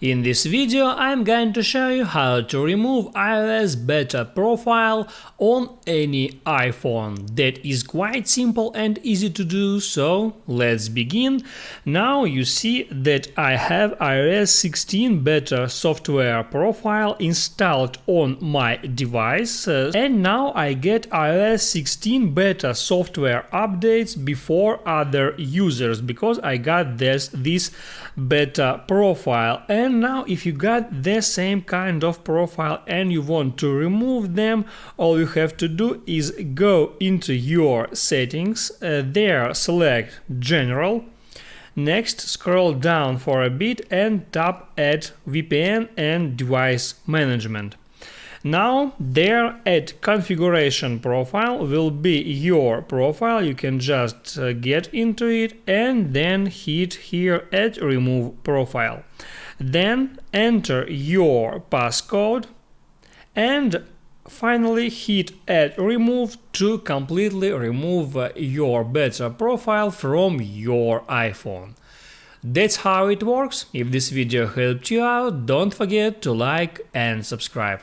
In this video I'm going to show you how to remove iOS beta profile on any iPhone. That is quite simple and easy to do, so let's begin. Now you see that I have iOS 16 beta software profile installed on my device, and now I get iOS 16 beta software updates before other users because I got this beta profile. And now if you got the same kind of profile and you want to remove them, all you have to do is go into your settings, there select General, next scroll down for a bit and tap Add VPN and Device Management. Now there at configuration profile will be your profile. You can just get into it and then hit here at remove profile. Then enter your passcode and finally hit add remove to completely remove your beta profile from your iPhone. That's how it works. If this video helped you out, don't forget to like and subscribe.